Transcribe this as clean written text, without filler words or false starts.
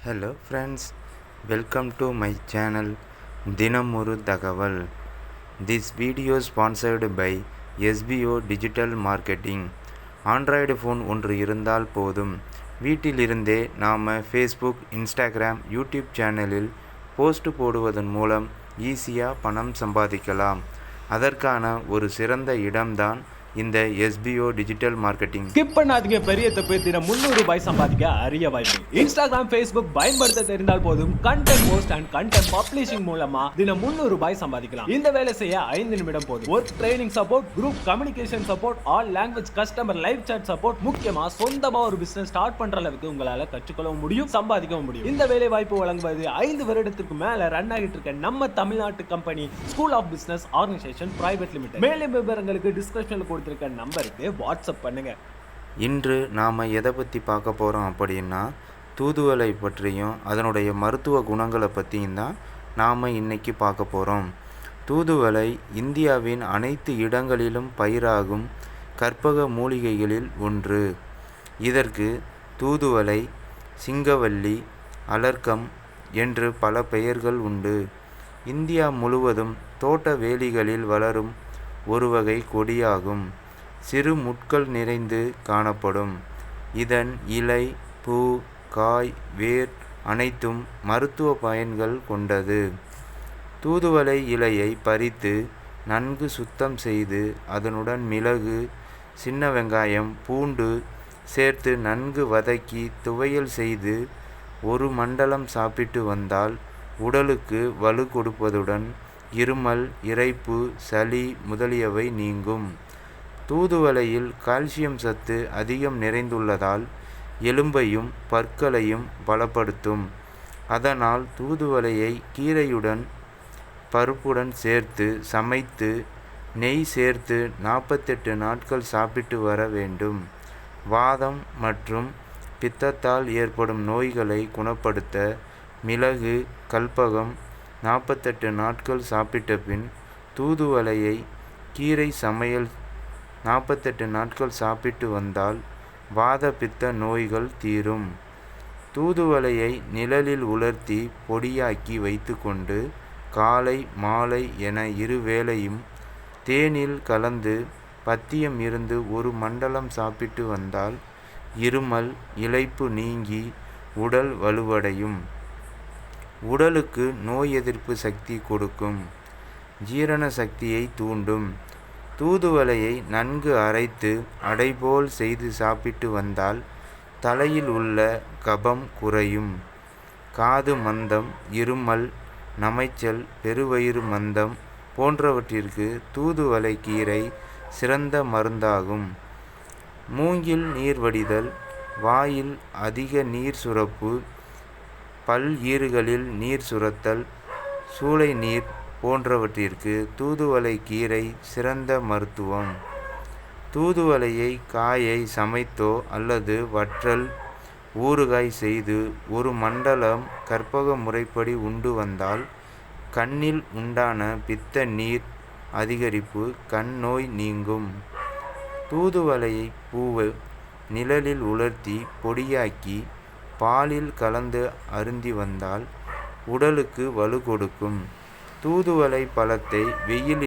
Hello friends, welcome to my channel தினம் ஒரு தகவல். This video sponsored by SBO Digital Marketing. Android phone ஒன்று இருந்தால் போதும், வீட்டிலிருந்தே நாம் ஃபேஸ்புக், இன்ஸ்டாகிராம், யூடியூப் சேனலில் போஸ்ட் போடுவதன் மூலம் ஈஸியாக பணம் சம்பாதிக்கலாம். அதற்கான ஒரு சிறந்த இடம்தான் இந்த SBO டிஜிட்டல் மார்க்கெட்டிங். ஸ்கிப் பண்ணாதீங்க, பெரிய தப்பு. தினம் 300 ரூபாய் சம்பாதிக்க அரிய வாய்ப்பு. இன்ஸ்டாகிராம், ஃபேஸ்புக் பயன்படுத்த தெரிந்தால் போதும், content post and content publishing மூலமா தினம் 300 ரூபாய் சம்பாதிக்கலாம். இந்த வேலை செய்ய 5 நிமிடம் போதும். Work training support, group communication support, all language customer live chat support, முக்கியமா சொந்தமா ஒரு பிசினஸ் ஸ்டார்ட் பண்ற அளவுக்கு உங்களால கற்றுக்கொள்ளவும் முடியும், சம்பாதிக்கவும் முடியும். இந்த வேலை வாய்ப்பு வழங்குவது 5 வருடத்திற்கு மேல ரன் ஆகிட்டு இருக்க நம்ம தமிழ்நாட்டு company school of business organisation private limited. மேலும் விவரங்களுக்கு டிஸ்கிரிப்ஷன்ல கொடுத்திருக்க நம்பருக்கு வாட்ஸ்அப் பண்ணுங்க. இன்று நாம் எதை பற்றி பார்க்க போகிறோம் அப்படின்னா, தூதுவளை பற்றியும் அதனுடைய மருத்துவ குணங்களை பற்றியும் தான் நாம் இன்னைக்கு பார்க்க போகிறோம். தூதுவளை இந்தியாவின் அனைத்து இடங்களிலும் பயிராகும் கற்பக மூலிகைகளில் ஒன்று. இதற்கு தூதுவளை, சிங்கவல்லி, அலர்க்கம் என்று பல பெயர்கள் உண்டு. இந்தியா முழுவதும் தோட்ட வேலிகளில் வளரும் ஒரு வகை கொடியாகும். சிறு முட்கள் நிறைந்து காணப்படும். இதன் இலை, பூ, காய், வேர் அனைத்தும் மருத்துவ பயன்கள் கொண்டது. தூதுவளை இலையை பறித்து நன்கு சுத்தம் செய்து அதனுடன் மிளகு, சின்ன வெங்காயம், பூண்டு சேர்த்து நன்கு வதக்கி துவையல் செய்து ஒரு மண்டலம் சாப்பிட்டு வந்தால் உடலுக்கு வலு கொடுப்பதுடன் இருமல், இரைப்பு, சளி முதலியவை நீங்கும். தூதுவளையில் கால்சியம் சத்து அதிகம் நிறைந்துள்ளதால் எலும்பையும் பற்களையும் பலப்படுத்தும். அதனால் தூதுவளையை கீரையுடன் பருப்புடன் சேர்த்து சமைத்து நெய் சேர்த்து 48 நாட்கள் சாப்பிட்டு வர வேண்டும். வாதம் மற்றும் பித்தத்தால் ஏற்படும் நோய்களை குணப்படுத்த மிளகு, கல்பகம் 48 நாட்கள் சாப்பிட்ட பின் தூதுவளையை கீரை சமையல் 48 நாட்கள் சாப்பிட்டு வந்தால் வாத பித்த நோய்கள் தீரும். தூதுவளையை நிழலில் உலர்த்தி பொடியாக்கி வைத்துக்கொண்டு காலை, மாலை என 2 வேளையும் தேனில் கலந்து பத்தியம் இருந்து ஒரு மண்டலம் சாப்பிட்டு வந்தால் இருமல், இளைப்பு நீங்கி உடல் வலுவடையும். உடலுக்கு நோய் எதிர்ப்பு சக்தி கொடுக்கும். ஜீரண சக்தியை தூண்டும். தூதுவளையை நன்கு அரைத்து அடைபோல் செய்து சாப்பிட்டு வந்தால் தலையில் உள்ள கபம் குறையும். காது மந்தம், இருமல், நமைச்சல், பெருவயிறு மந்தம் போன்றவற்றிற்கு தூதுவளை கீரை சிறந்த மருந்தாகும். மூங்கில் நீர் வடிதல், வாயில் அதிக நீர் சுரப்பு, பல் ஈறுகளில் நீர் சுரத்தல், சூளை நீர் போன்றவற்றிற்கு தூதுவளை கீரை சிறந்த மருத்துவம். தூதுவளையை காயை சமைத்தோ அல்லது வற்றல், ஊறுகாய் செய்து ஒரு மண்டலம் கற்பக முறைப்படி உண்டு வந்தால் கண்ணில் உண்டான பித்த நீர் அதிகரிப்பு, கண் நோய் நீங்கும். தூதுவளையை பூவை நிழலில் உலர்த்தி பொடியாக்கி பாலில் கலந்து அருந்தி வந்தால் உடலுக்கு வலு கொடுக்கும். தூதுவளை பழத்தை வெயில்